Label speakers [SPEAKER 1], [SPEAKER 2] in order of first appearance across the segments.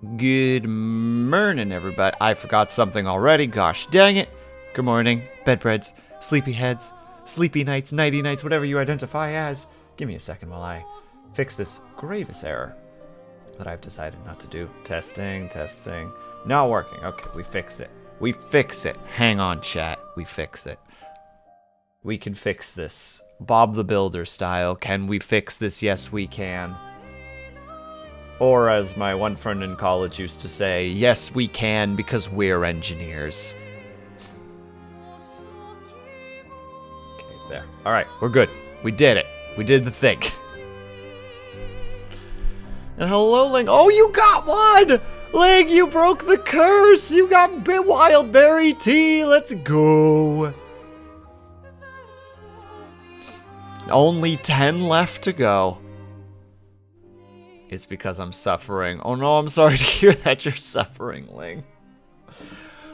[SPEAKER 1] Good morning, everybody. I forgot something already. Gosh dang it. Good morning, bedbreads, sleepy heads, sleepy nights, nighty nights, whatever you identify as. Give me a second while I fix this grievous error that I've decided not to do. Testing. Not working. Okay, we fix it. We fix it. Hang on, chat. We fix it. We can fix this. Bob the Builder style. Can we fix this? Yes, we can. Or as my one friend in college used to say, yes, we can because we're engineers. Okay, there. Alright, we're good. We did it. We did the thing. And hello, Ling. Oh, you got one! Ling, you broke the curse! You got wild berry tea! Let's go! Only 10 left to go. It's because I'm suffering. Oh no, I'm sorry to hear that you're suffering, Ling.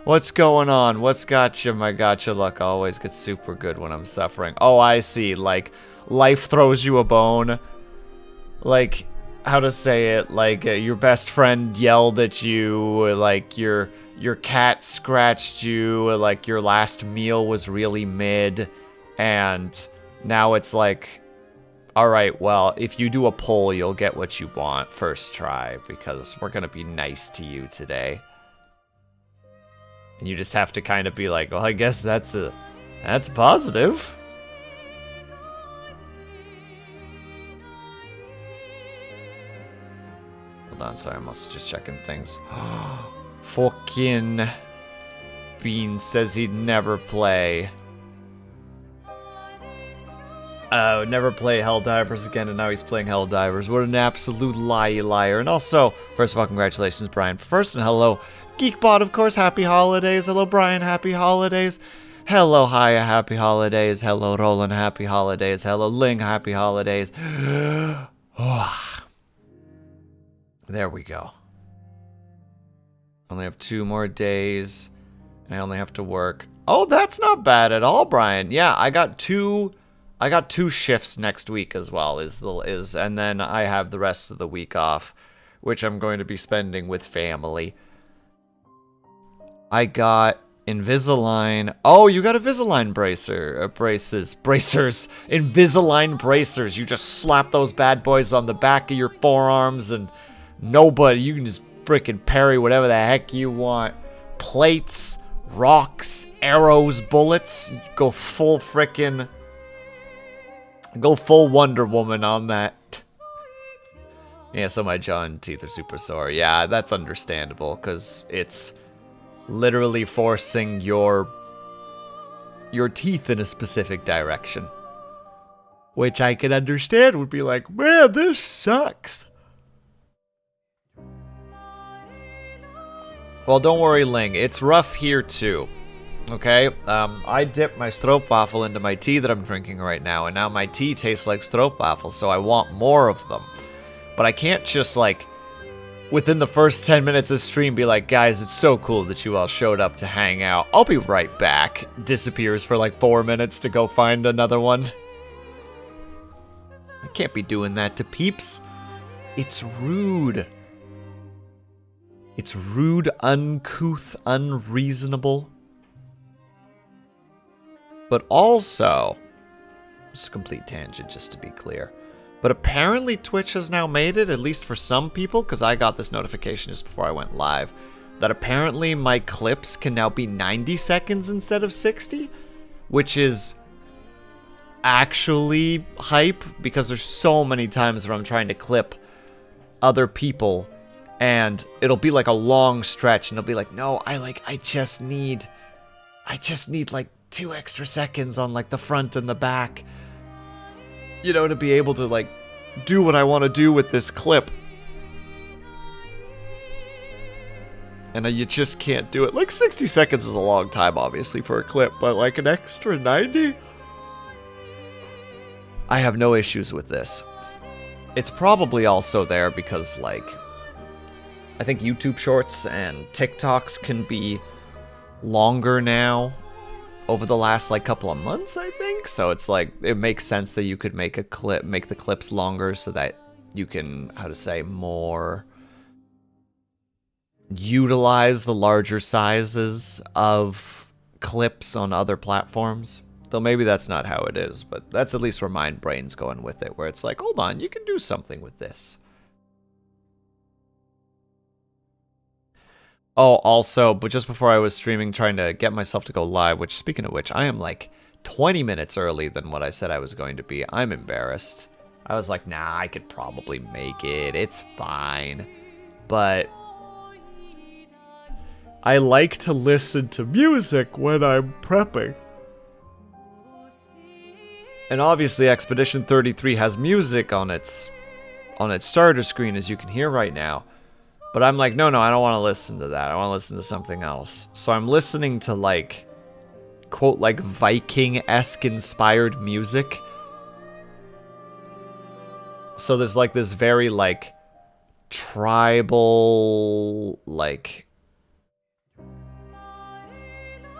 [SPEAKER 1] What's going on? What's got you? My gotcha luck always gets super good when I'm suffering. Oh, I see. Like, life throws you a bone. Like, how to say it? Like, your best friend yelled at you. Like, your cat scratched you. Like, your last meal was really mid. And now it's like, alright, well, if you do a poll, you'll get what you want first try, because we're gonna be nice to you today. And you just have to kind of be like, well, I guess that's positive. Hold on, sorry, I'm also just checking things. Fucking Bean says he'd never play. Never play Helldivers again, and now he's playing Helldivers. What an absolute liar. And also, first of all, congratulations, Brian. First, and hello, Geekbot, of course, happy holidays. Hello, Brian, happy holidays. Hello, Haya, happy holidays. Hello, Roland, happy holidays. Hello, Ling, happy holidays. There we go. Only have 2 more days, and I only have to work. Oh, that's not bad at all, Brian. Yeah, I got two shifts next week as well, and then I have the rest of the week off, which I'm going to be spending with family. I got Invisalign. Oh, you got Invisalign bracers. Invisalign bracers. You just slap those bad boys on the back of your forearms, and you can just freaking parry whatever the heck you want. Plates, rocks, arrows, bullets. Go full Wonder Woman on that. Yeah, so my jaw and teeth are super sore. Yeah, that's understandable, because it's literally forcing your teeth in a specific direction. Which I can understand would be like, man, this sucks. Well, don't worry, Ling. It's rough here, too. Okay, I dipped my stroopwafel into my tea that I'm drinking right now, and now my tea tastes like stroopwafel, so I want more of them. But I can't just, like, within the first 10 minutes of stream be like, guys, it's so cool that you all showed up to hang out. I'll be right back. Disappears for like 4 minutes to go find another one. I can't be doing that to peeps. It's rude. It's rude, uncouth, unreasonable. But also, it's a complete tangent just to be clear, but apparently Twitch has now made it, at least for some people, because I got this notification just before I went live, that apparently my clips can now be 90 seconds instead of 60, which is actually hype, because there's so many times where I'm trying to clip other people, and it'll be like a long stretch, and it'll be like, no, I just need like 2 extra seconds on like the front and the back, you know, to be able to like do what I want to do with this clip. And you just can't do it. Like 60 seconds is a long time, obviously, for a clip, but like an extra 90? I have no issues with this. It's probably also there because, like, I think YouTube Shorts and TikToks can be longer now over the last, like, couple of months, I think. So it's like, it makes sense that you could make the clips longer so that you can, how to say, more utilize the larger sizes of clips on other platforms. Though maybe that's not how it is, but that's at least where my brain's going with it, where it's like, hold on, you can do something with this. Oh, also, but just before I was streaming, trying to get myself to go live, which, speaking of which, I am like 20 minutes early than what I said I was going to be. I'm embarrassed. I was like, nah, I could probably make it. It's fine. But I like to listen to music when I'm prepping. And obviously Expedition 33 has music on its starter screen, as you can hear right now. But I'm like, no, I don't want to listen to that. I want to listen to something else. So I'm listening to, like, quote, like, Viking-esque inspired music. So there's, like, this very, like, tribal, like,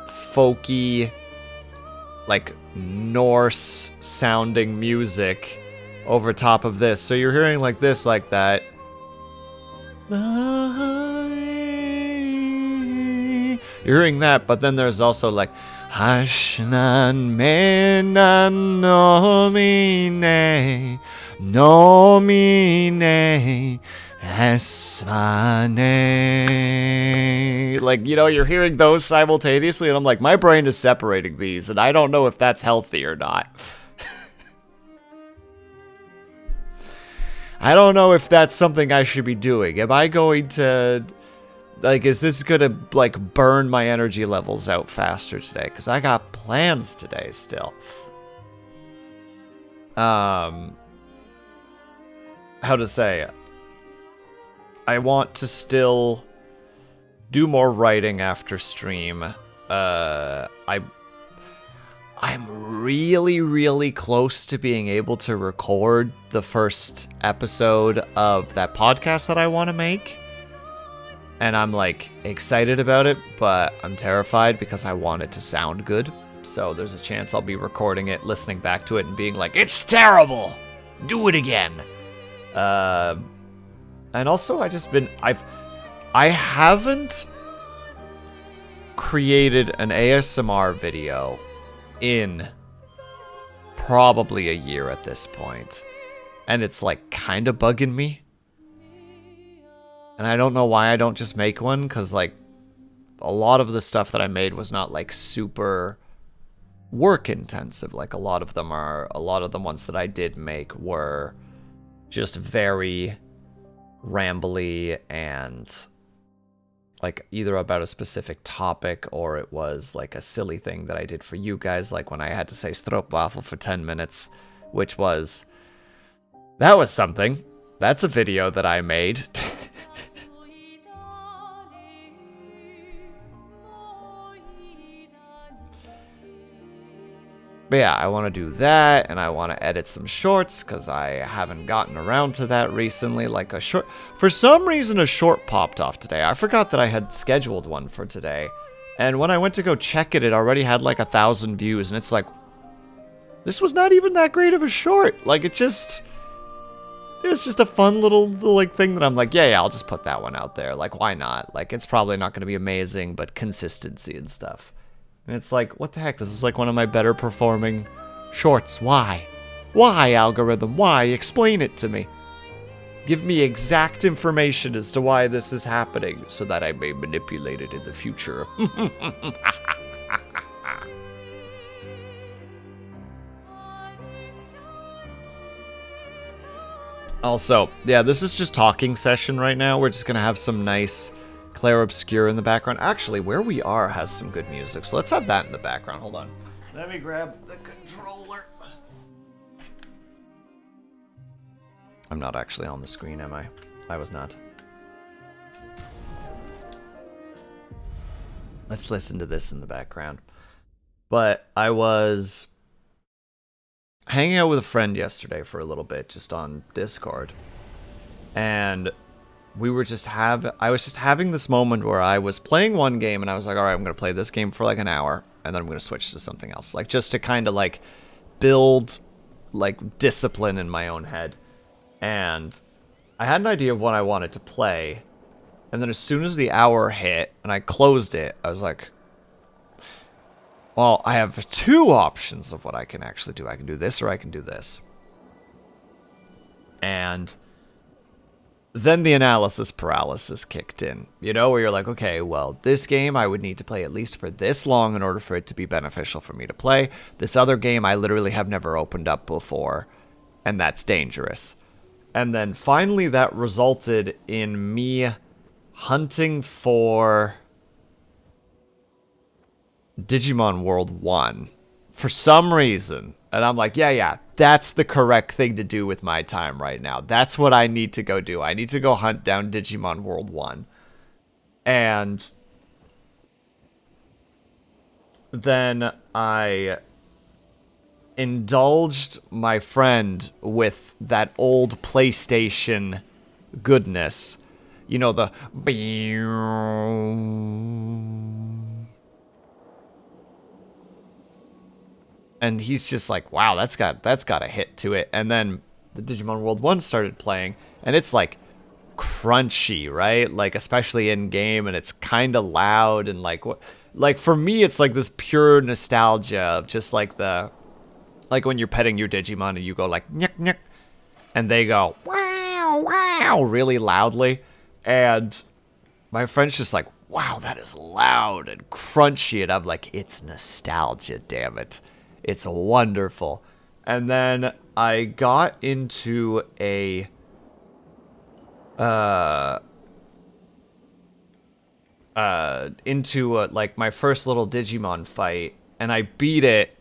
[SPEAKER 1] folky, like, Norse-sounding music over top of this. So you're hearing, like, this, like that. You're hearing that, but then there's also like Hashnan menan nomine esmane. Like, you know, you're hearing those simultaneously, and I'm like, my brain is separating these, and I don't know if that's healthy or not. I don't know if that's something I should be doing. Am I going to, like, is this gonna, like, burn my energy levels out faster today? Because I got plans today still. How to say? I want to still do more writing after stream. I'm really, really close to being able to record the first episode of that podcast that I want to make. And I'm, like, excited about it, but I'm terrified because I want it to sound good. So there's a chance I'll be recording it, listening back to it, and being like, it's terrible! Do it again! And also, I haven't created an ASMR video in probably a year at this point. And it's, like, kind of bugging me. And I don't know why I don't just make one, because, like, a lot of the stuff that I made was not, like, super work intensive. Like, a lot of the ones that I did make were just very rambly and, like, either about a specific topic, or it was, like, a silly thing that I did for you guys, like when I had to say stroopwafel for 10 minutes, which was, that was something. That's a video that I made. But yeah, I want to do that, and I want to edit some shorts, because I haven't gotten around to that recently. Like, a short... For some reason, a short popped off today. I forgot that I had scheduled one for today. And when I went to go check it, it already had, like, 1,000 views, and it's like... This was not even that great of a short. Like, it was just a fun little like, thing that I'm like, yeah, I'll just put that one out there. Like, why not? Like, it's probably not going to be amazing, but consistency and stuff. And it's like, what the heck? This is like one of my better performing shorts. Why? Why, algorithm? Why? Explain it to me. Give me exact information as to why this is happening so that I may manipulate it in the future. Also, yeah, this is just talking session right now. We're just going to have some nice Clair Obscure in the background. Actually, where we are has some good music, so let's have that in the background. Hold on. Let me grab the controller. I'm not actually on the screen, am I? I was not. Let's listen to this in the background. But I was hanging out with a friend yesterday for a little bit, just on Discord. And I was just having this moment where I was playing one game and I was like, all right, I'm going to play this game for like an hour and then I'm going to switch to something else. Like, just to kind of like build like discipline in my own head. And I had an idea of what I wanted to play. And then as soon as the hour hit and I closed it, I was like, well, I have two options of what I can actually do. I can do this or I can do this. And then the analysis paralysis kicked in, you know, where you're like, okay, well, this game I would need to play at least for this long in order for it to be beneficial for me to play. This other game I literally have never opened up before, and that's dangerous. And then finally that resulted in me hunting for Digimon World 1 for some reason. And I'm like, yeah, that's the correct thing to do with my time right now. That's what I need to go do. I need to go hunt down Digimon World 1. And then I indulged my friend with that old PlayStation goodness. You know, the... And he's just like, wow, that's got a hit to it. And then the Digimon World 1 started playing, and it's like crunchy, right? Like especially in game, and it's kind of loud, and like for me it's like this pure nostalgia of just like when you're petting your Digimon and you go like nyuk nyuk, and they go wow wow really loudly, and my friend's just like, wow, that is loud and crunchy, and I'm like, it's nostalgia, damn it. It's wonderful. And then I got into like my first little Digimon fight, and I beat it,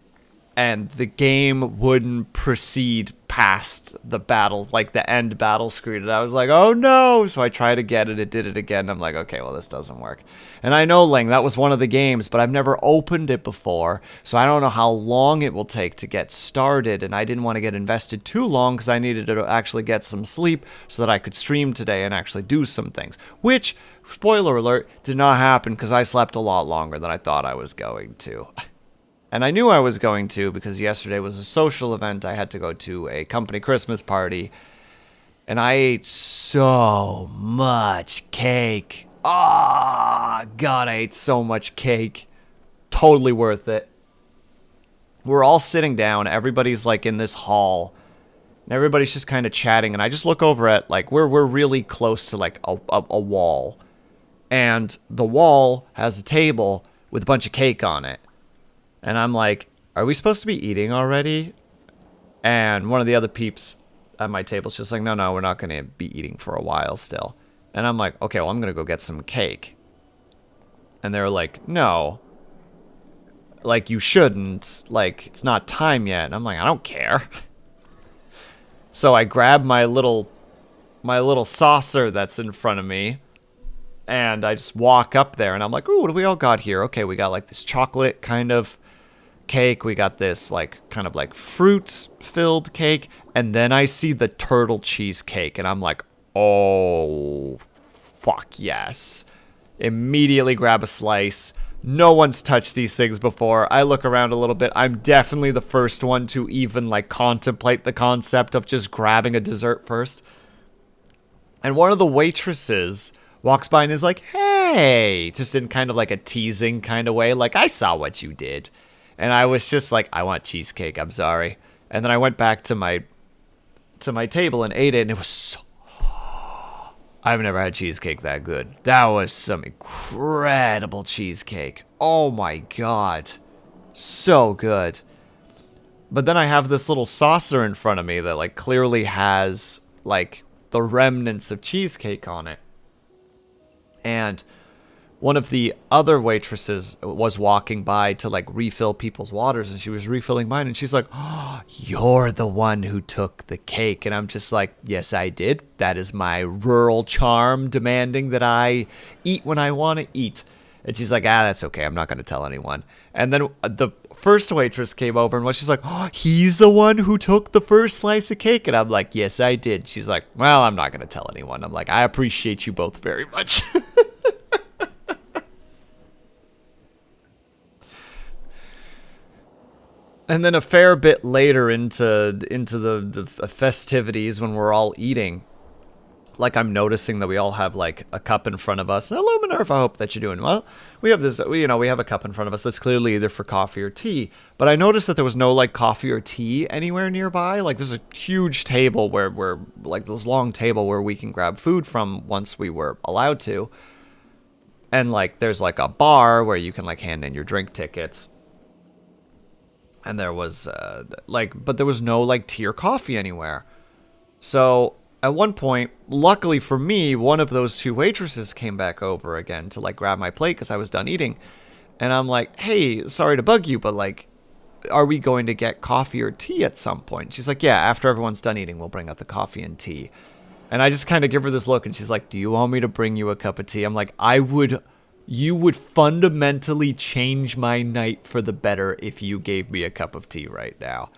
[SPEAKER 1] and the game wouldn't proceed past the battles, like the end battle screen, and I was like, oh no! So I tried again, and it did it again, and I'm like, okay, well, this doesn't work. And I know, Ling, that was one of the games, but I've never opened it before, so I don't know how long it will take to get started, and I didn't want to get invested too long, because I needed to actually get some sleep, so that I could stream today and actually do some things. Which, spoiler alert, did not happen, because I slept a lot longer than I thought I was going to. And I knew I was going to because yesterday was a social event. I had to go to a company Christmas party. And I ate so much cake. Oh, God, I ate so much cake. Totally worth it. We're all sitting down. Everybody's like in this hall. And everybody's just kind of chatting. And I just look over at like, we're really close to like a wall. And the wall has a table with a bunch of cake on it. And I'm like, are we supposed to be eating already? And one of the other peeps at my table's just like, no, we're not going to be eating for a while still. And I'm like, okay, well, I'm going to go get some cake. And they're like, no. Like, you shouldn't. Like, it's not time yet. And I'm like, I don't care. So I grab my little saucer that's in front of me. And I just walk up there. And I'm like, ooh, what do we all got here? Okay, we got like this chocolate kind of cake. We got this like kind of like fruit filled cake, and then I see the turtle cheesecake, and I'm like, oh fuck yes. Immediately grab a slice. No one's touched these things before. I look around a little bit. I'm definitely the first one to even like contemplate the concept of just grabbing a dessert first. And one of the waitresses walks by and is like, hey, just in kind of like a teasing kind of way, like, I saw what you did. And I was just like, I want cheesecake, I'm sorry. And then I went back to my table and ate it, and it was so... I've never had cheesecake that good. That was some incredible cheesecake. Oh my god. So good. But then I have this little saucer in front of me that like clearly has like the remnants of cheesecake on it. And one of the other waitresses was walking by to like refill people's waters, and she was refilling mine, and she's like, oh, you're the one who took the cake. And I'm just like, yes, I did. That is my rural charm demanding that I eat when I want to eat. And she's like, that's okay. I'm not going to tell anyone. And then the first waitress came over, and she's like, oh, he's the one who took the first slice of cake. And I'm like, yes, I did. She's like, well, I'm not going to tell anyone. I'm like, I appreciate you both very much. And then a fair bit later into the festivities when we're all eating, like I'm noticing that we all have like a cup in front of us. And hello, Minerva, I hope that you're doing well. We have this, you know, we have a cup in front of us that's clearly either for coffee or tea. But I noticed that there was no like coffee or tea anywhere nearby. Like there's a huge table where we're like this long table where we can grab food from once we were allowed to. And like there's like a bar where you can like hand in your drink tickets. And there was but there was no like tea or coffee anywhere. So at one point, luckily for me, one of those two waitresses came back over again to like grab my plate because I was done eating. And I'm like, hey, sorry to bug you, but like, are we going to get coffee or tea at some point? She's like, yeah, after everyone's done eating, we'll bring out the coffee and tea. And I just kind of give her this look and she's like, do you want me to bring you a cup of tea? I'm like, you would fundamentally change my night for the better if you gave me a cup of tea right now.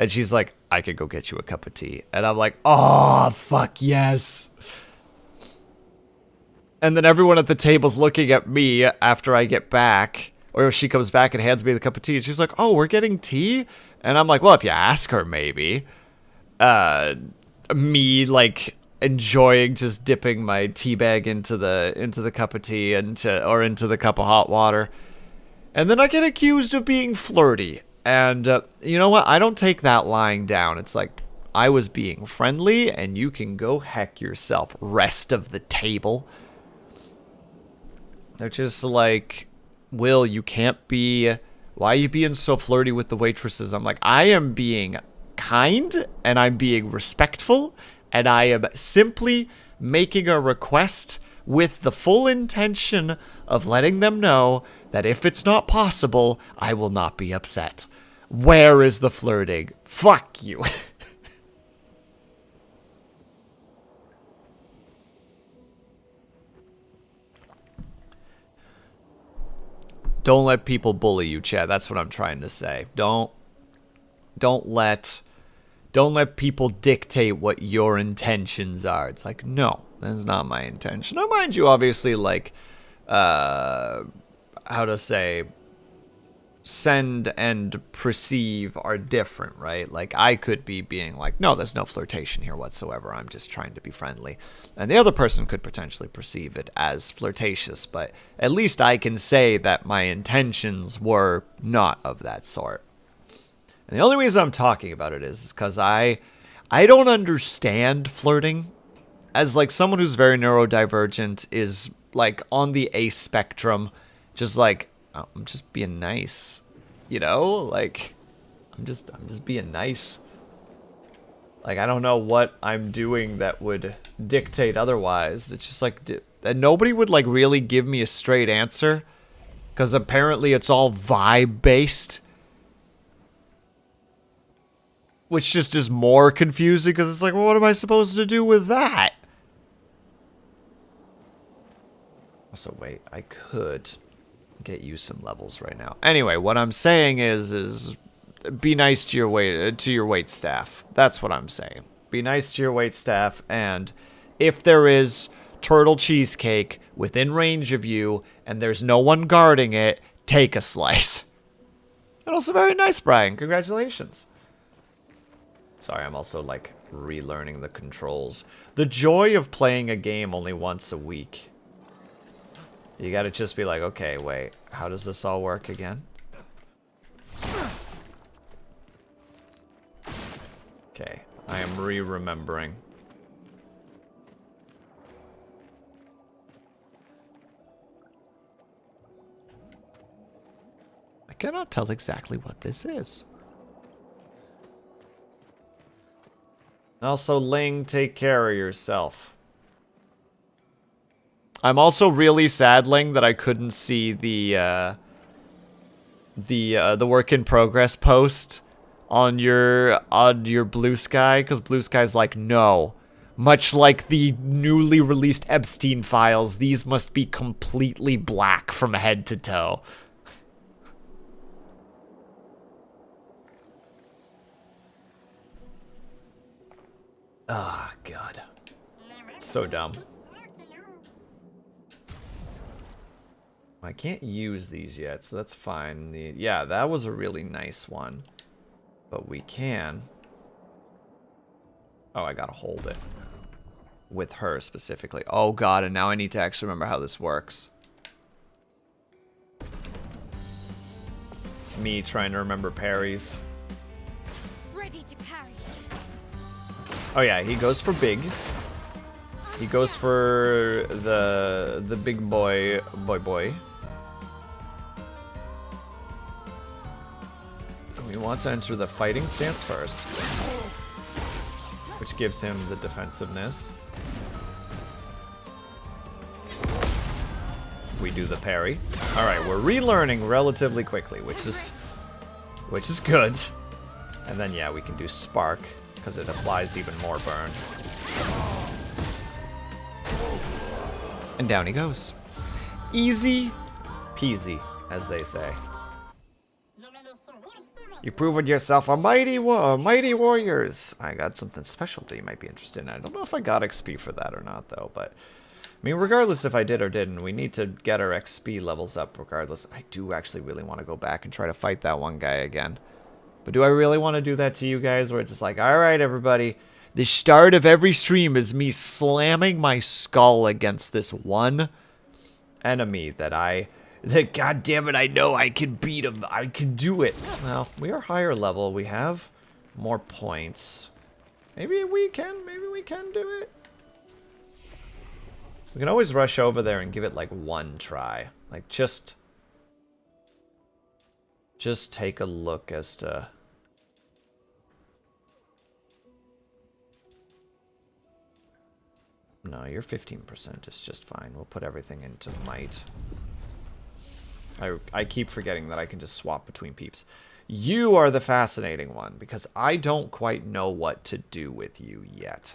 [SPEAKER 1] And she's like, I could go get you a cup of tea. And I'm like, oh, fuck yes. And then everyone at the table's looking at me after I get back. Or she comes back and hands me the cup of tea. And she's like, oh, we're getting tea? And I'm like, well, if you ask her, maybe. Me, like, enjoying just dipping my tea bag into the cup of tea or into the cup of hot water. And then I get accused of being flirty. And you know what? I don't take that lying down. It's like, I was being friendly, and you can go heck yourself, rest of the table. They're just like, Will, you can't be... Why are you being so flirty with the waitresses? I'm like, I am being kind, and I'm being respectful, and I am simply making a request with the full intention of letting them know that if it's not possible, I will not be upset. Where is the flirting? Fuck you. Don't let people bully you, Chad. That's what I'm trying to say. Don't let people dictate what your intentions are. It's like, no, that's not my intention. Now, mind you, obviously, like, how to say, send and perceive are different, right? Like, I could be being like, no, there's no flirtation here whatsoever. I'm just trying to be friendly. And the other person could potentially perceive it as flirtatious, but at least I can say that my intentions were not of that sort. And the only reason I'm talking about it is because I don't understand flirting. As, like, someone who's very neurodivergent is, like, on the A spectrum, just like, oh, I'm just being nice, you know? Like, I'm just being nice. Like, I don't know what I'm doing that would dictate otherwise. It's just like, and nobody would, like, really give me a straight answer, because apparently it's all vibe-based. Which just is more confusing, because it's like, well, what am I supposed to do with that? So wait, I could get you some levels right now. Anyway, what I'm saying is be nice to your wait staff. That's what I'm saying. Be nice to your wait staff, and if there is turtle cheesecake within range of you and there's no one guarding it, take a slice. And also very nice, Brian. Congratulations. Sorry, I'm also, like, relearning the controls. The joy of playing a game only once a week. You gotta just be like, okay, wait, how does this all work again? Okay, I am remembering. I cannot tell exactly what this is. Also, Ling, take care of yourself. I'm also really sad, Ling, that I couldn't see the work in progress post on your Bluesky, because Bluesky's like, no. Much like the newly released Epstein files, these must be completely black from head to toe. Ah, God. So dumb. I can't use these yet, so that's fine. Yeah, that was a really nice one. But we can. Oh, I gotta hold it. with her specifically. Oh god, and now I need to actually remember how this works. Me trying to remember parries.
[SPEAKER 2] Ready to parry.
[SPEAKER 1] Oh yeah, he goes for big. He goes for the big boy. He wants to enter the fighting stance first, which gives him the defensiveness. We do the parry. All right, we're relearning relatively quickly, which is good. And then yeah, we can do spark because it applies even more burn. And down he goes. Easy peasy, as they say. You proved yourself a mighty warriors. I got something special that you might be interested in. I don't know if I got XP for that or not, though. But I mean, regardless if I did or didn't, we need to get our XP levels up. Regardless, I do actually really want to go back and try to fight that one guy again. But do I really want to do that to you guys? Where it's just like, all right, everybody. The start of every stream is me slamming my skull against this one enemy that God damn it, I know I can beat him. I can do it. Well, we are higher level. We have more points. Maybe we can do it. We can always rush over there and give it like one try. Like just take a look as to... No, your 15% is just fine. We'll put everything into might. I keep forgetting that I can just swap between peeps. You are the fascinating one, because I don't quite know what to do with you yet.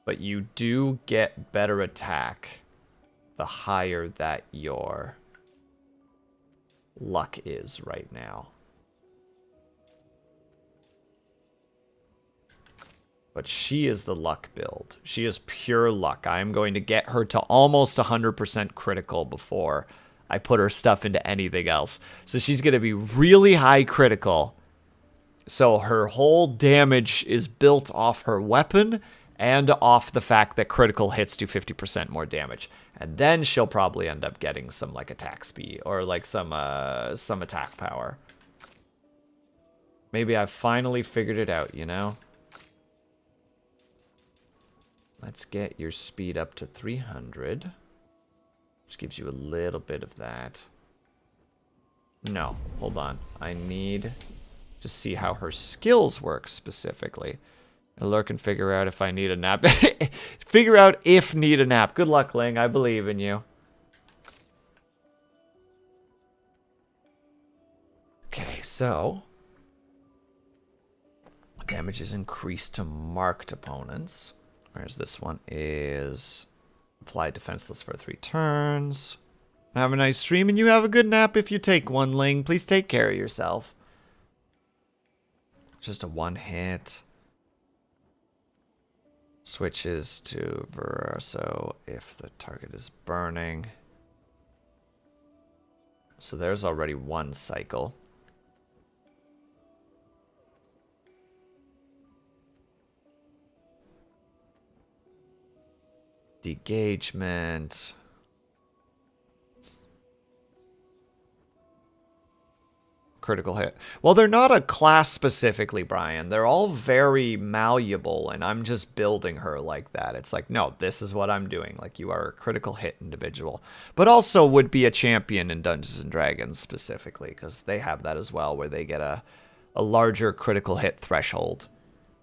[SPEAKER 1] But you do get better attack the higher that your luck is right now. But she is the luck build. She is pure luck. I am going to get her to almost 100% critical before I put her stuff into anything else. So she's going to be really high critical. So her whole damage is built off her weapon and off the fact that critical hits do 50% more damage. And then she'll probably end up getting some like attack speed or like some attack power. Maybe I've finally figured it out, you know? Let's get your speed up to 300. Which gives you a little bit of that. No, hold on. I need to see how her skills work specifically. And lurk and figure out if I need a nap. Figure out if need a nap. Good luck, Ling. I believe in you. Okay, so... damage is increased to marked opponents. Whereas this one is apply defenseless for 3 turns. Have a nice stream, and you have a good nap if you take one, Ling. Please take care of yourself. Just a 1 hit. Switches to Verso if the target is burning. So there's already 1 cycle. Degagement. Critical hit. Well, they're not a class specifically, Brian. They're all very malleable, and I'm just building her like that. It's like, no, this is what I'm doing. Like, you are a critical hit individual. But also would be a champion in Dungeons & Dragons specifically, because they have that as well, where they get a larger critical hit threshold.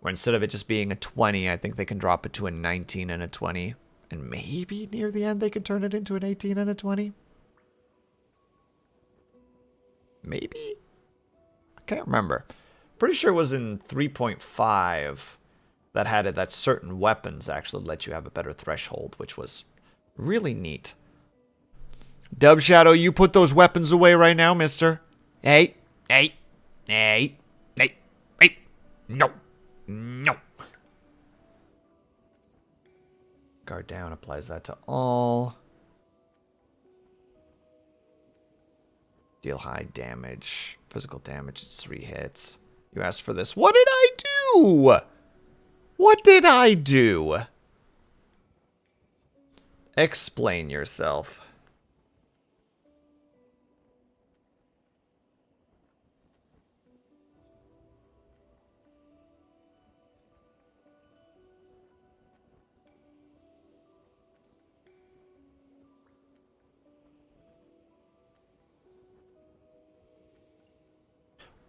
[SPEAKER 1] Where instead of it just being a 20, I think they can drop it to a 19 and a 20. And maybe near the end they could turn it into an 18 and a 20? Maybe? I can't remember. Pretty sure it was in 3.5 that had it that certain weapons actually let you have a better threshold, which was really neat. Dub Shadow, you put those weapons away right now, mister. Hey. No. Guard down applies that to all. Deal high damage. Physical damage, it's 3 hits. You asked for this. What did I do? What did I do? Explain yourself.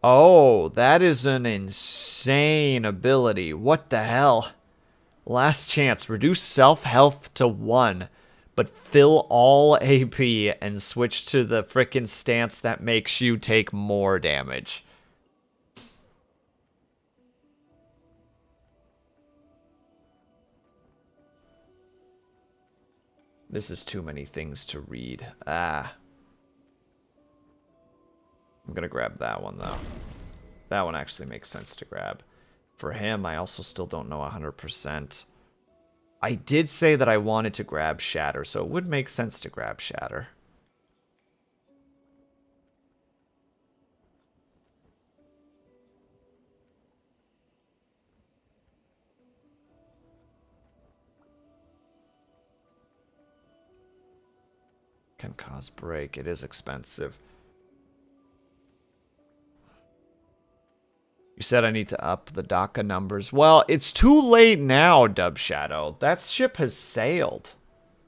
[SPEAKER 1] Oh, that is an insane ability. What the hell? Last chance. Reduce self-health to 1, but fill all AP and switch to the frickin' stance that makes you take more damage. This is too many things to read. Ah. I'm gonna grab that one, though. That one actually makes sense to grab. For him, I also still don't know 100%. I did say that I wanted to grab Shatter, so it would make sense to grab Shatter. Can cause break. It is expensive. You said I need to up the DACA numbers. Well, it's too late now, Dub Shadow. That ship has sailed.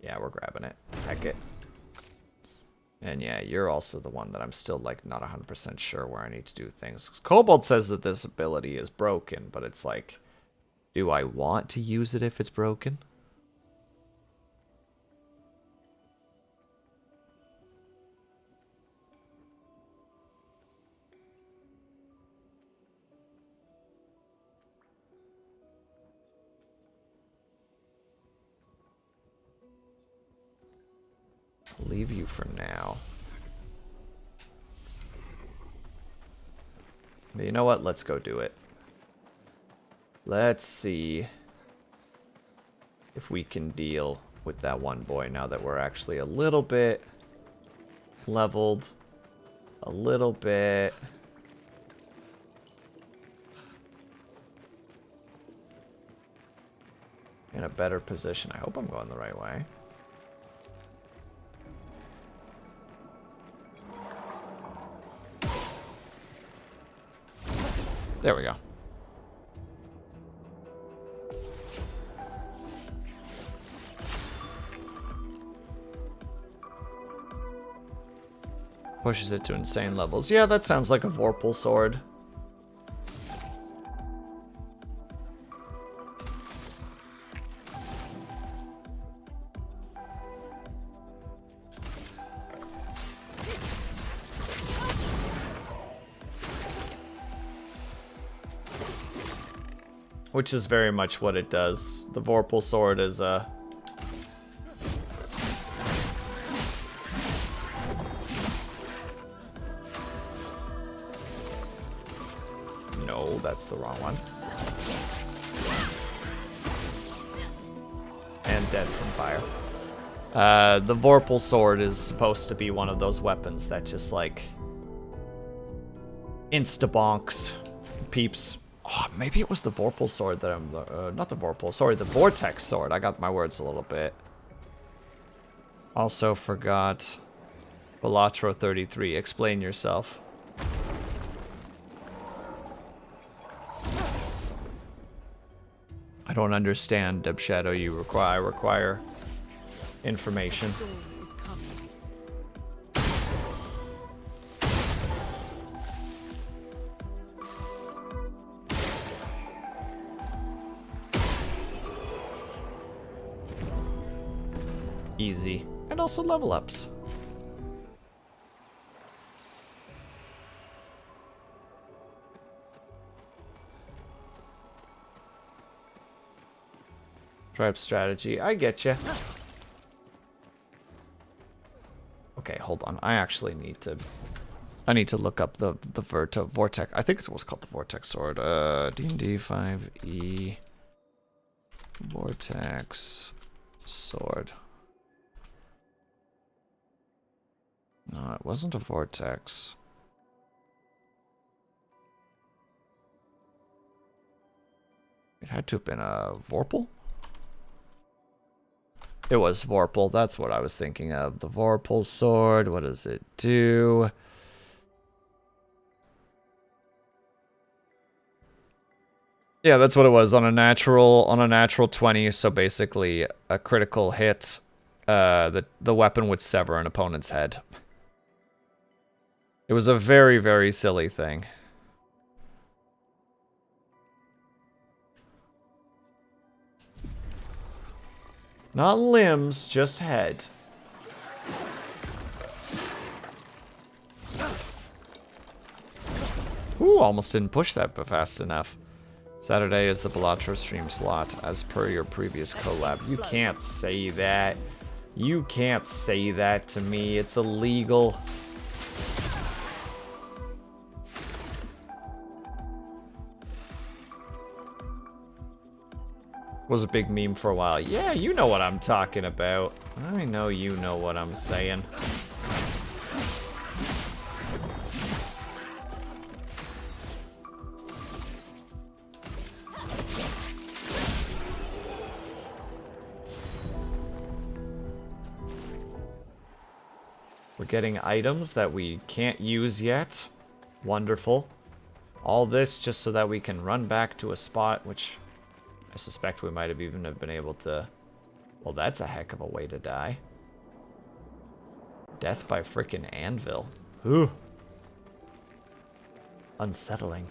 [SPEAKER 1] Yeah, we're grabbing it. Heck it. And yeah, you're also the one that I'm still like not 100% sure where I need to do things. Cobalt says that this ability is broken, but it's like, do I want to use it if it's broken? I'll leave you for now. But you know what? Let's go do it. Let's see if we can deal with that one boy now that we're actually a little bit leveled. A little bit. In a better position. I hope I'm going the right way. There we go. Pushes it to insane levels. Yeah, that sounds like a Vorpal sword. Which is very much what it does. The Vorpal sword is a... No, that's the wrong one. And dead from fire. The Vorpal sword is supposed to be one of those weapons that just like... insta-bonks peeps. Oh, maybe it was the Vorpal sword that I'm... not the Vorpal, sorry, the Vortex sword. I got my words a little bit. Also forgot... Velatro 33, explain yourself. I don't understand, Deb Shadow. You require information. Easy. And also level ups. Tribe strategy. I get you. Okay, hold on. I actually need to... I need to look up the Vortex. I think it was called the Vortex sword. D&D 5e... Vortex sword. No, it wasn't a Vortex. It had to have been a Vorpal? It was Vorpal. That's what I was thinking of. The Vorpal sword. What does it do? Yeah, that's what it was on a natural 20. So basically, a critical hit, the weapon would sever an opponent's head. It was a very, very silly thing. Not limbs, just head. Ooh, almost didn't push that fast enough. Saturday is the Balatro stream slot, as per your previous collab. You can't say that. You can't say that to me. It's illegal. Was a big meme for a while. Yeah, you know what I'm talking about. I know you know what I'm saying. We're getting items that we can't use yet. Wonderful. All this just so that we can run back to a spot which I suspect we might have even have been able to... Well, that's a heck of a way to die. Death by frickin' anvil. Ooh. Unsettling.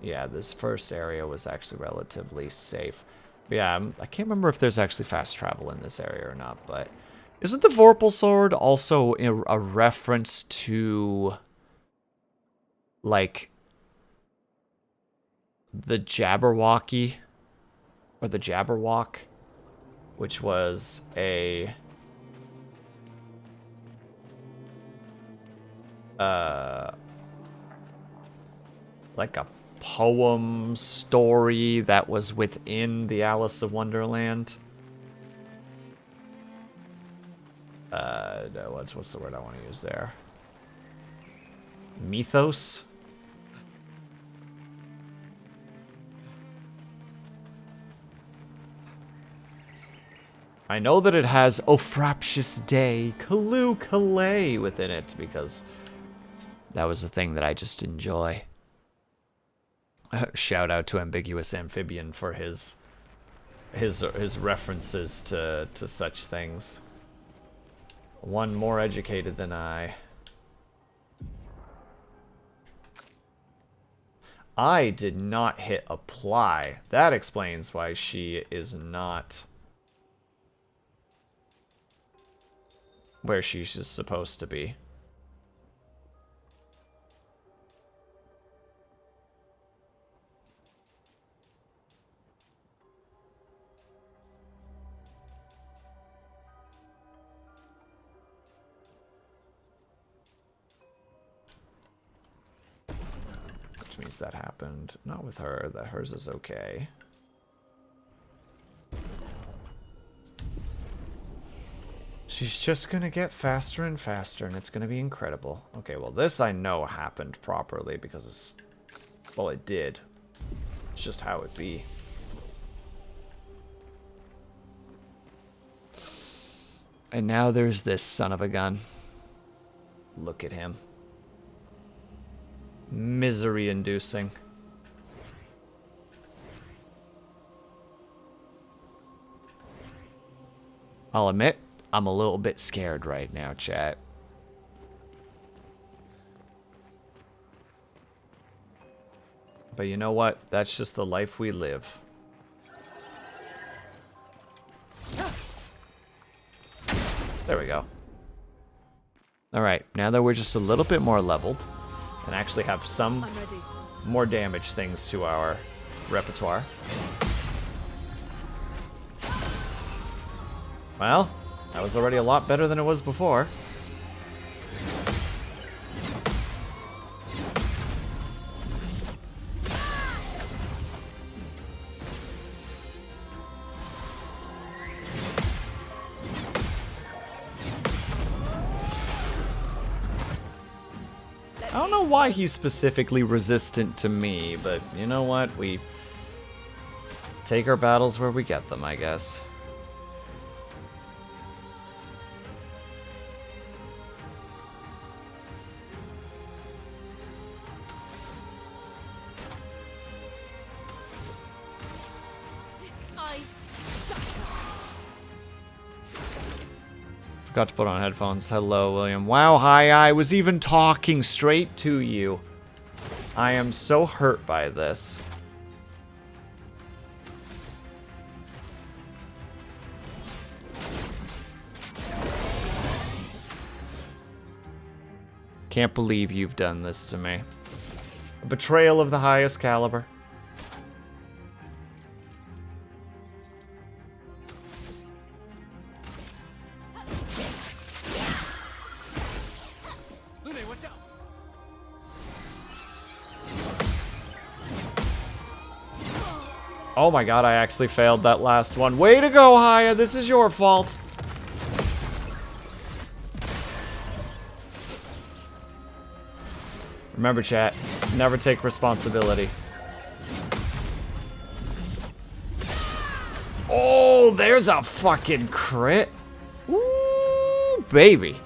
[SPEAKER 1] Yeah, this first area was actually relatively safe. But yeah, I can't remember if there's actually fast travel in this area or not, but... Isn't the Vorpal sword also a reference to, like, the Jabberwocky, or the Jabberwock, which was a, like a poem story that was within the Alice of Wonderland? No, what's the word I want to use there? Mythos? I know that it has O Fraptious Day, Kaloo Kalay within it, because that was a thing that I just enjoy. Shout out to Ambiguous Amphibian for his references to such things. One more educated than I. I did not hit apply. That explains why she is not where she's supposed to be. Means that happened. Not with her. That hers is okay. She's just gonna get faster and faster, and it's gonna be incredible. Okay, well this I know happened properly because it's... Well, it did. It's just how it be. And now there's this son of a gun. Look at him. Misery-inducing. I'll admit, I'm a little bit scared right now, chat. But you know what? That's just the life we live. There we go. Alright, now that we're just a little bit more leveled, and actually have some more damage things to our repertoire. Well, that was already a lot better than it was before. I don't know why he's specifically resistant to me, but you know what? We take our battles where we get them, I guess. Forgot to put on headphones. Hello, William. Wow, hi, I was even talking straight to you. I am so hurt by this. Can't believe you've done this to me. A betrayal of the highest caliber. Oh my god, I actually failed that last one. Way to go, Haya! This is your fault! Remember, chat, never take responsibility. Oh, there's a fucking crit! Ooh, baby.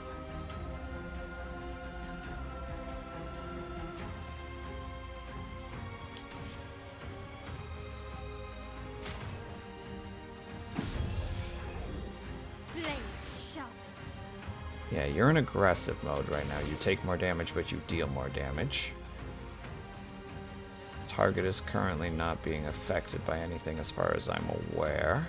[SPEAKER 1] Yeah, you're in aggressive mode right now. You take more damage, but you deal more damage. Target is currently not being affected by anything as far as I'm aware.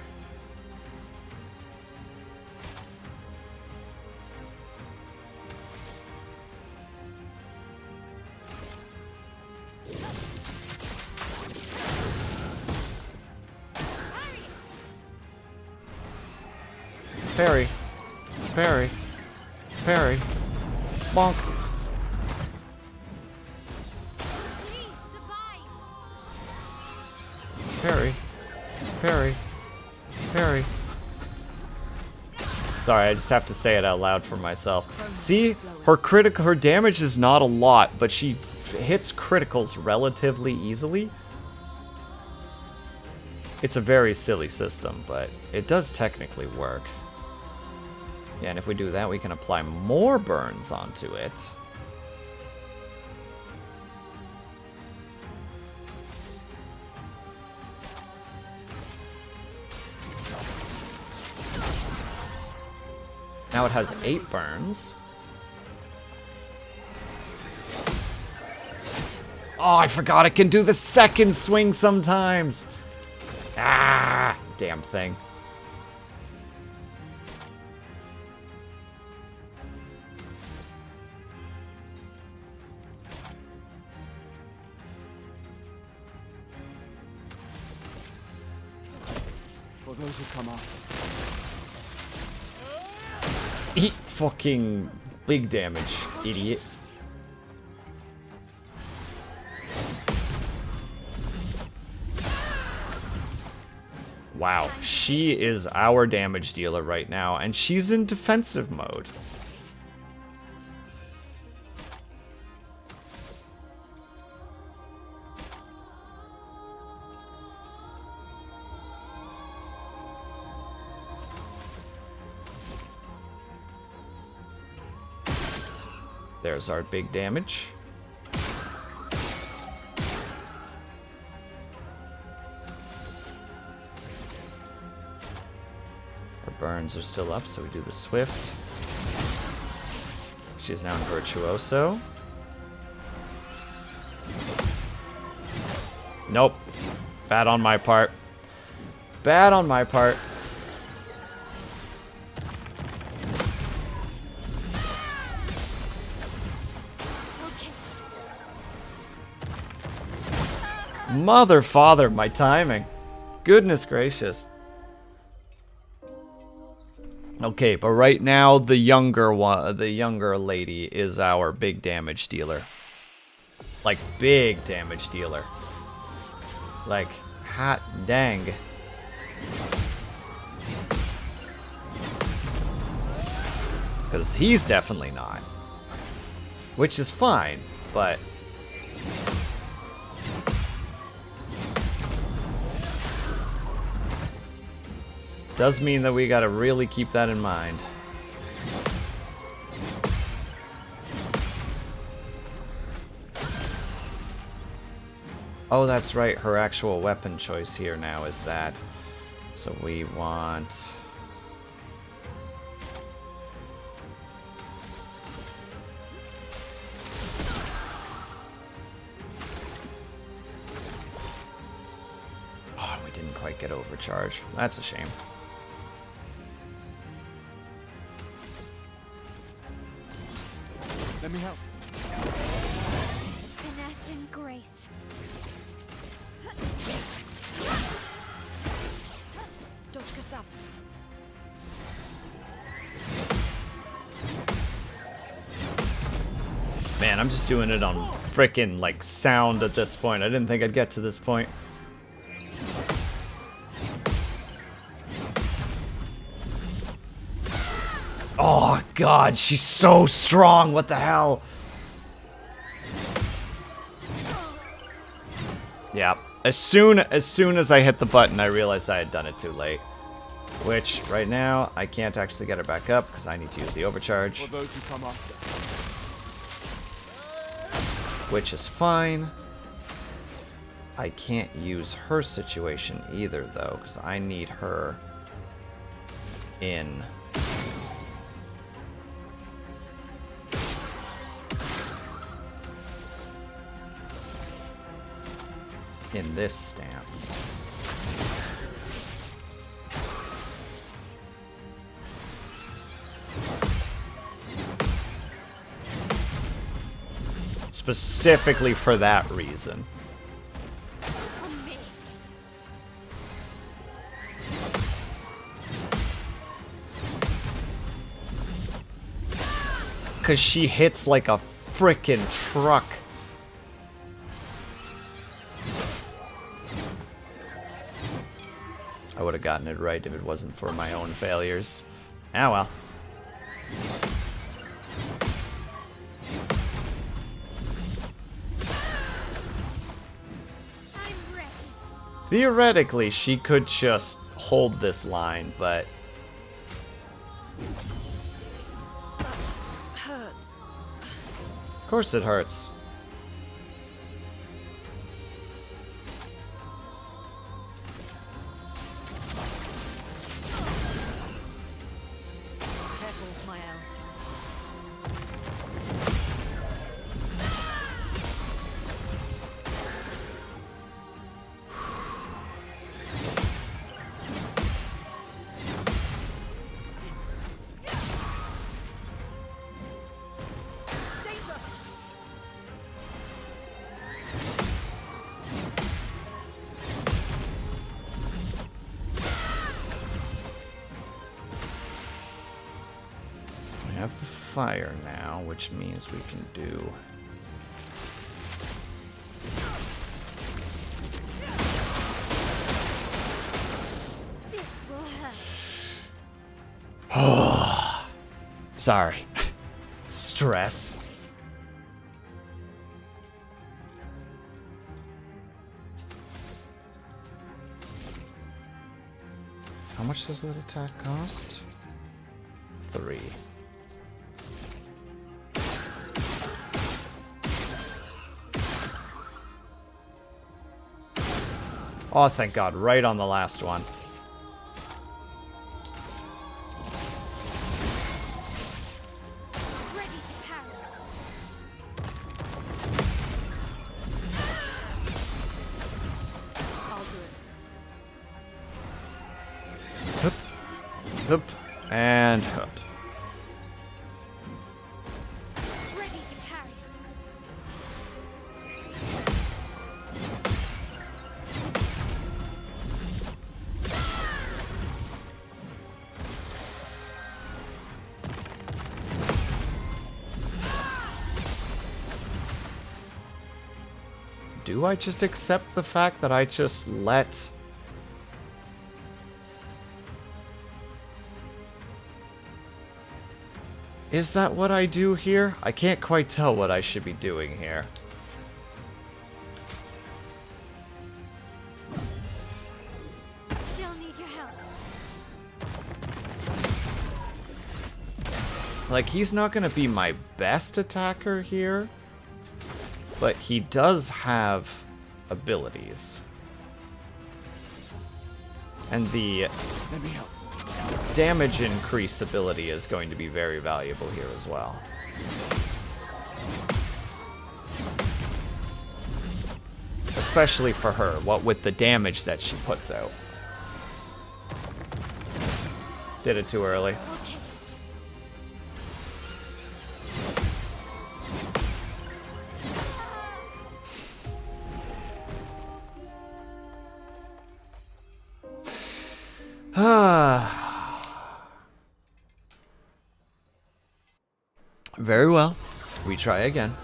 [SPEAKER 1] Parry. Parry. Parry. Bonk. Parry. Parry. Parry. Sorry, I just have to say it out loud for myself. See, her damage is not a lot, but she hits criticals relatively easily. It's a very silly system, but it does technically work. Yeah, and if we do that, we can apply more burns onto it. Now it has 8 burns. Oh, I forgot it can do the second swing sometimes. Ah, damn thing.
[SPEAKER 3] For those who come up.
[SPEAKER 1] Eat fucking big damage, idiot. Wow, she is our damage dealer right now, and she's in defensive mode. There's our big damage. Our burns are still up, so we do the swift. She's now in virtuoso. Nope. Bad on my part. Bad on my part. Mother, father, my timing. Goodness gracious. Okay, but right now the younger lady is our big damage dealer. Like big damage dealer. Like hot dang. Because he's definitely not. Which is fine. but does mean that we gotta really keep that in mind. Oh, that's right. Her actual weapon choice here now is that. So we want... Oh, we didn't quite get overcharge. That's a shame.
[SPEAKER 3] Let me help.
[SPEAKER 2] Finesse and grace. Dodge up.
[SPEAKER 1] Man, I'm just doing it on frickin' like sound at this point. I didn't think I'd get to this point. Oh god, she's so strong. What the hell? Yeah. As soon as I hit the button, I realized I had done it too late. Which, right now, I can't actually get her back up because I need to use the overcharge.
[SPEAKER 3] For those who come after.
[SPEAKER 1] Which is fine. I can't use her situation either, though, because I need her in... in this stance. Specifically for that reason.
[SPEAKER 2] On me.
[SPEAKER 1] Because she hits like a frickin' truck. I would have gotten it right if it wasn't for my own failures. Ah well.
[SPEAKER 2] I'm ready.
[SPEAKER 1] Theoretically, she could just hold this line, but...
[SPEAKER 2] Hurts.
[SPEAKER 1] of course it hurts.
[SPEAKER 2] Careful, my owl. Danger!
[SPEAKER 1] We have the fire now, which means we can do...
[SPEAKER 2] This will hurt.
[SPEAKER 1] Sorry. Stress. How much does that attack cost? 3. Oh, thank God. Right on the last one.
[SPEAKER 2] Ready to parry. I'll do it.
[SPEAKER 1] Hup. Hup. And hup.
[SPEAKER 2] Ready to parry.
[SPEAKER 1] Do I just accept the fact that I just let... Is that what I do here? I can't quite tell what I should be doing here.
[SPEAKER 2] Still need your help.
[SPEAKER 1] Like, he's not going to be my best attacker here, but he does have abilities. And the
[SPEAKER 3] Let me help.
[SPEAKER 1] damage increase ability is going to be very valuable here as well. Especially for her, what with the damage that she puts out. Did it too early.
[SPEAKER 2] Okay.
[SPEAKER 1] Very well. We try again.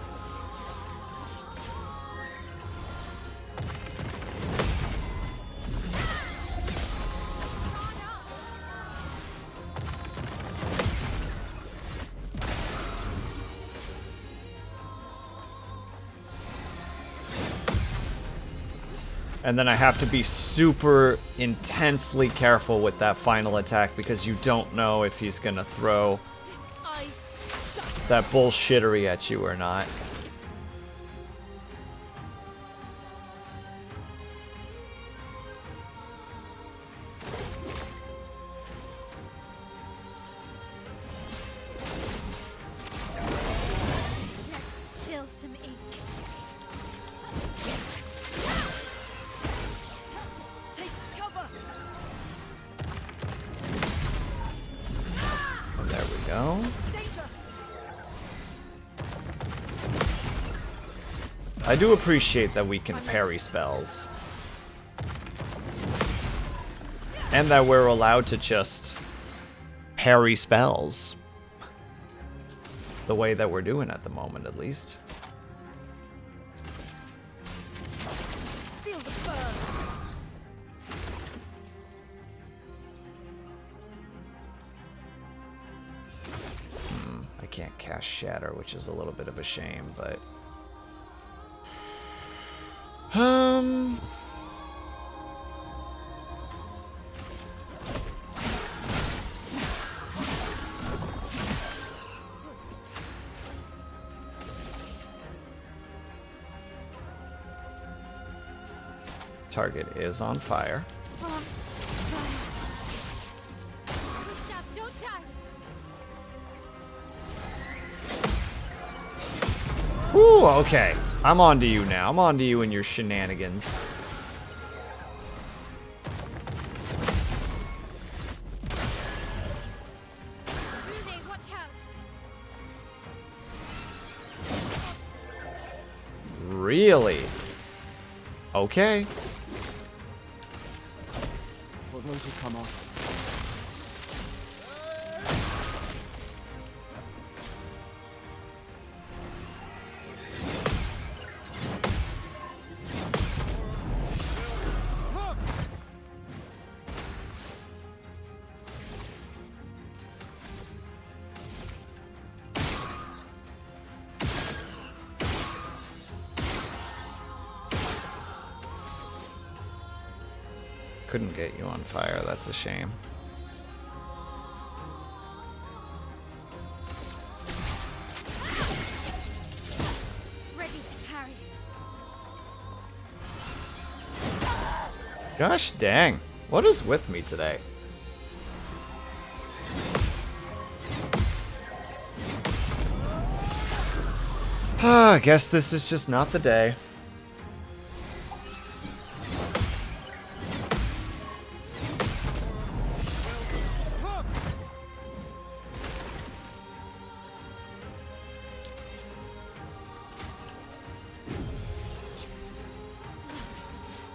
[SPEAKER 1] And then I have to be super intensely careful with that final attack because you don't know if he's gonna throw
[SPEAKER 2] Eyes shut.
[SPEAKER 1] that bullshittery at you or not.
[SPEAKER 2] Let's spill some ink. Take cover.
[SPEAKER 1] And there we go.
[SPEAKER 2] Danger.
[SPEAKER 1] I do appreciate that we can parry spells. And that we're allowed to just parry spells. The way that we're doing at the moment, at least.
[SPEAKER 2] Feel the burn.
[SPEAKER 1] I can't cast Shatter, which is a little bit of a shame, but... Target is on fire.
[SPEAKER 2] On fire. Stop, don't die.
[SPEAKER 1] Whew, okay. I'm on to you now. I'm on to you and your shenanigans.
[SPEAKER 2] Renee, watch out.
[SPEAKER 1] Really? Okay.
[SPEAKER 3] For those who come after.
[SPEAKER 1] Couldn't get you on fire. That's a shame.
[SPEAKER 2] Ready to parry.
[SPEAKER 1] Gosh dang. What is with me today? I guess this is just not the day.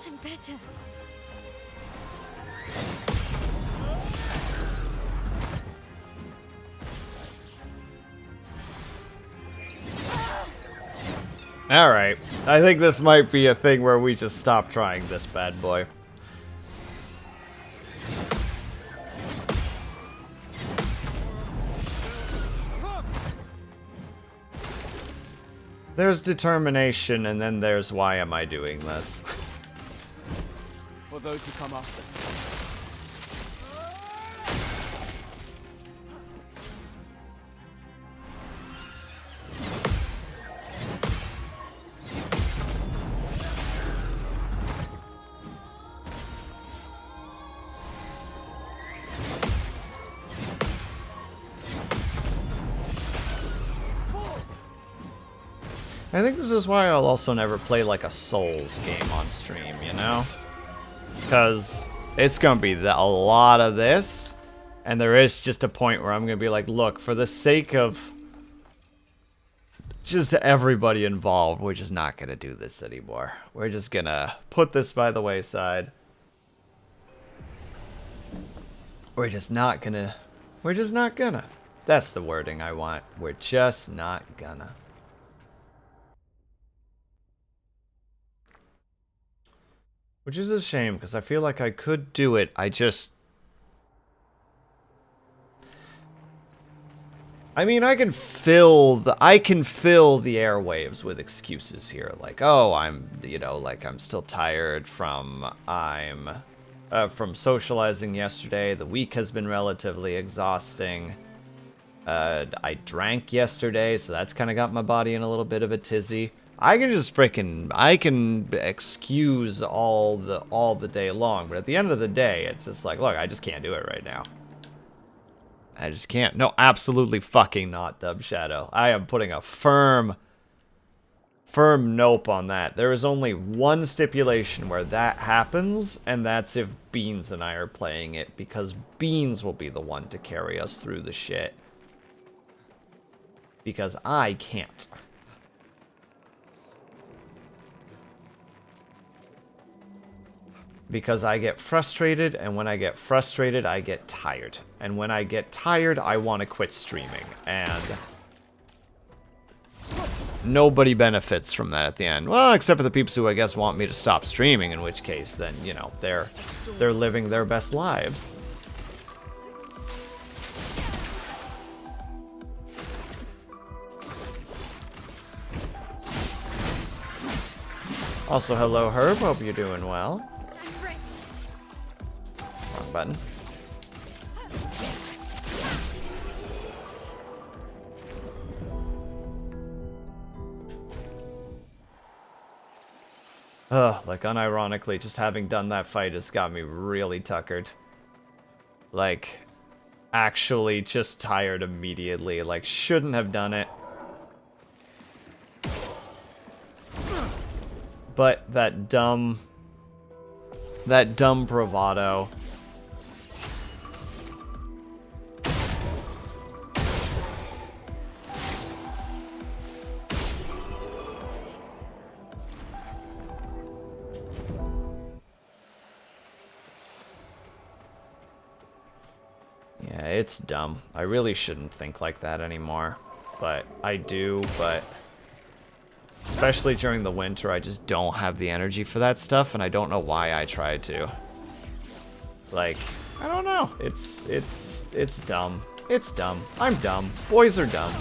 [SPEAKER 2] I'm better.
[SPEAKER 1] Alright. I think this might be a thing where we just stop trying this bad boy. There's determination, and then there's why am I doing this?
[SPEAKER 3] For those who come after.
[SPEAKER 1] I think this is why I'll also never play like a Souls game on stream, you know? Because it's going to be a lot of this, and there is just a point where I'm going to be like, look, for the sake of just everybody involved, we're just not going to do this anymore. We're just going to put this by the wayside. We're just not going to. We're just not going to. That's the wording I want. We're just not gonna. Which is a shame, because I feel like I could do it. I mean, I can fill the airwaves with excuses here. Like, oh, I'm still tired from socializing yesterday. The week has been relatively exhausting. I drank yesterday, so that's kind of got my body in a little bit of a tizzy. I can excuse all the day long, but at the end of the day, it's just like, look, I just can't do it right now. I just can't. No, absolutely fucking not, Dub Shadow. I am putting a firm nope on that. There is only one stipulation where that happens, and that's if Beans and I are playing it, because Beans will be the one to carry us through the shit. Because I can't. Because I get frustrated, and when I get frustrated, I get tired. And when I get tired, I want to quit streaming. And nobody benefits from that at the end. Well, except for the peeps who, I guess, want me to stop streaming, in which case, then, you know, they're living their best lives. Also, hello, Herb. Hope you're doing well. Wrong button. Ugh, like, unironically, just having done that fight has got me really tuckered. Like, actually just tired immediately. Like, shouldn't have done it. But that dumb bravado. Yeah, it's dumb. I really shouldn't think like that anymore. But I do, but especially during the winter, I just don't have the energy for that stuff, and I don't know why I try to. Like, I don't know. It's dumb. It's dumb. I'm dumb. Boys are dumb.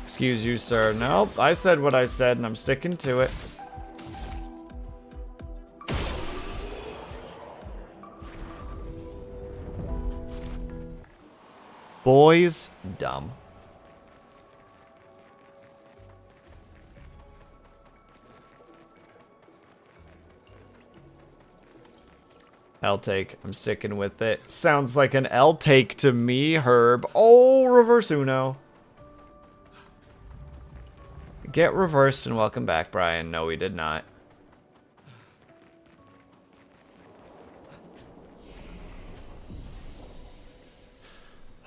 [SPEAKER 1] Excuse you, sir. Nope, I said what I said, and I'm sticking to it. Boys, dumb. L take. I'm sticking with it. Sounds like an L take to me, Herb. Oh, reverse Uno. Get reversed and welcome back, Brian. No, we did not.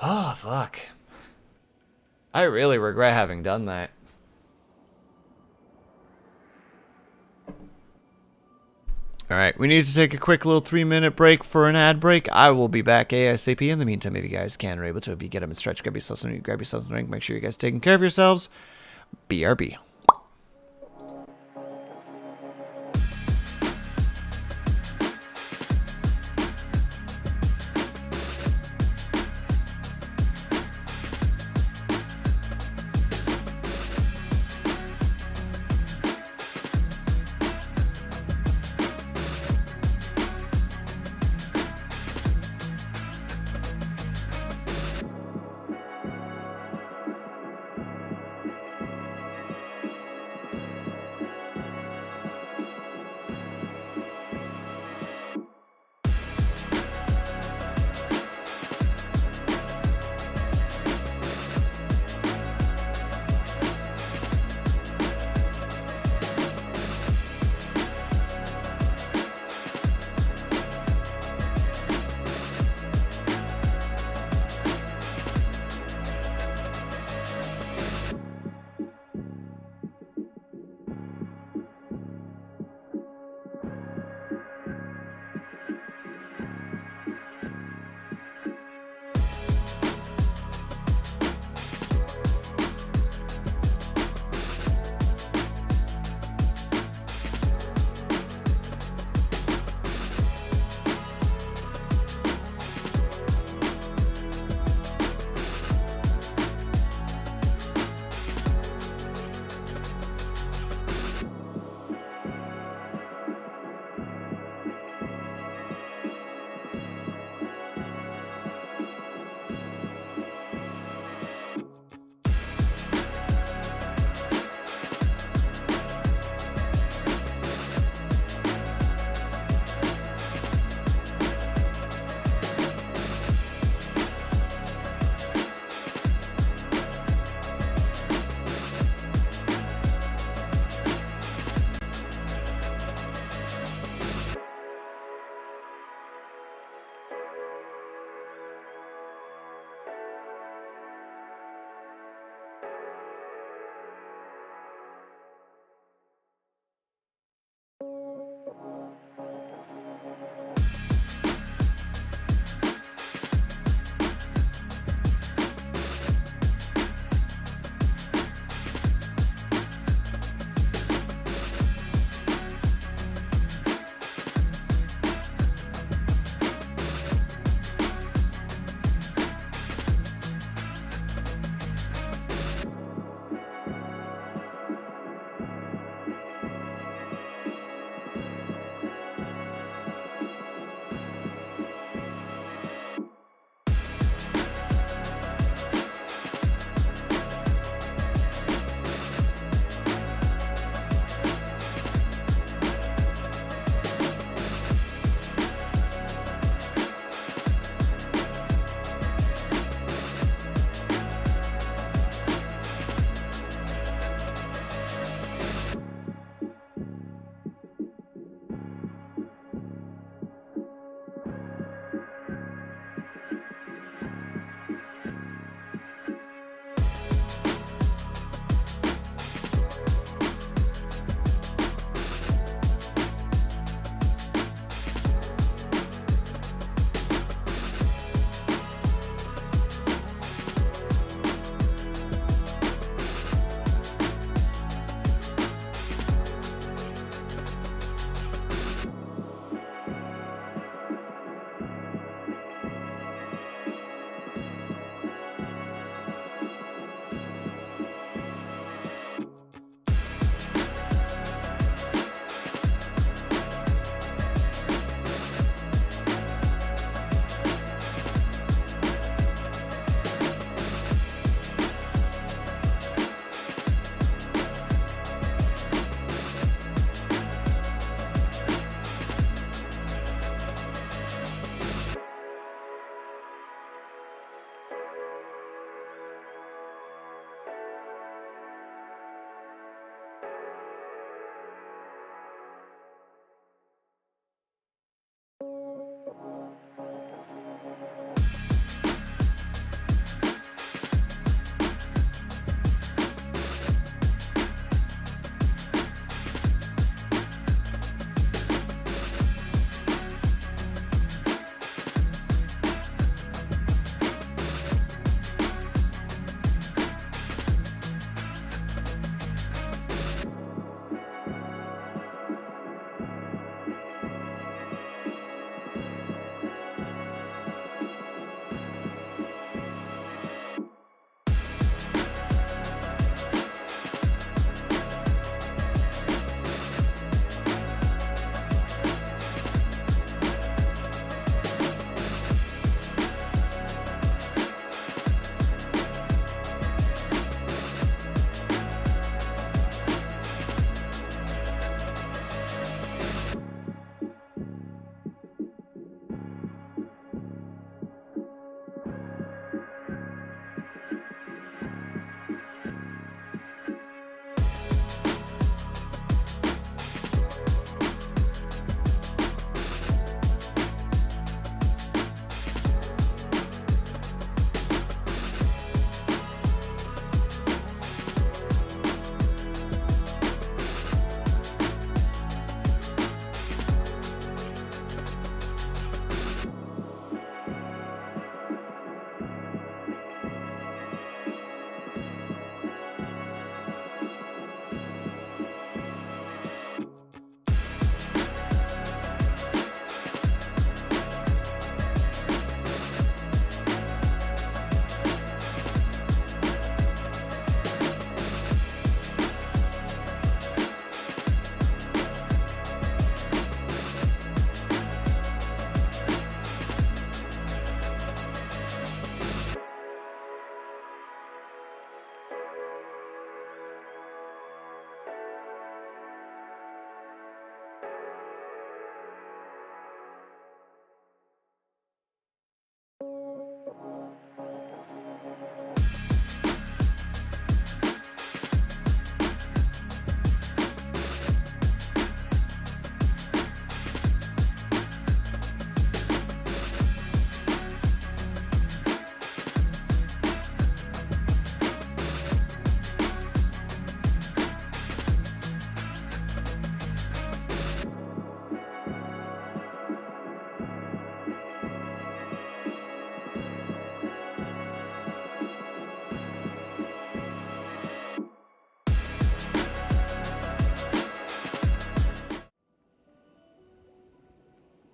[SPEAKER 1] Oh, fuck. I really regret having done that. Alright, we need to take a quick little 3-minute break for an ad break. I will be back ASAP. In the meantime, if you guys can or able to, if you get up and stretch, grab yourself something, grab yourself a drink, make sure you guys are taking care of yourselves. BRB.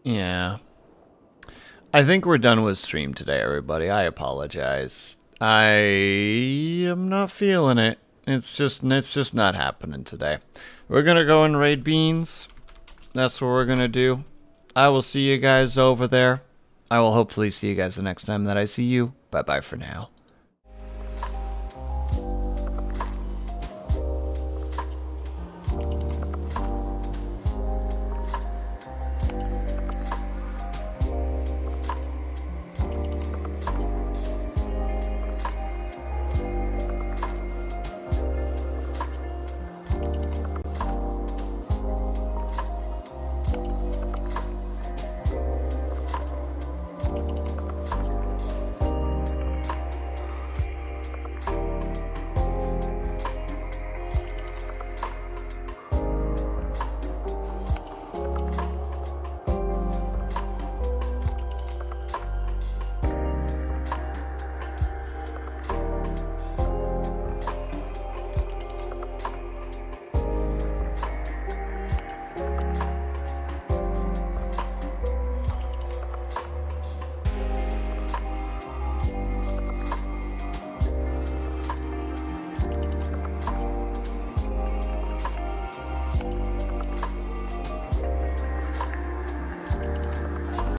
[SPEAKER 1] Yeah. I think we're done with stream today, everybody. I apologize. I am not feeling it. It's just not happening today. We're gonna go and raid beans. That's what we're gonna do. I will see you guys over there. I will hopefully see you guys the next time that I see you. Bye bye for now.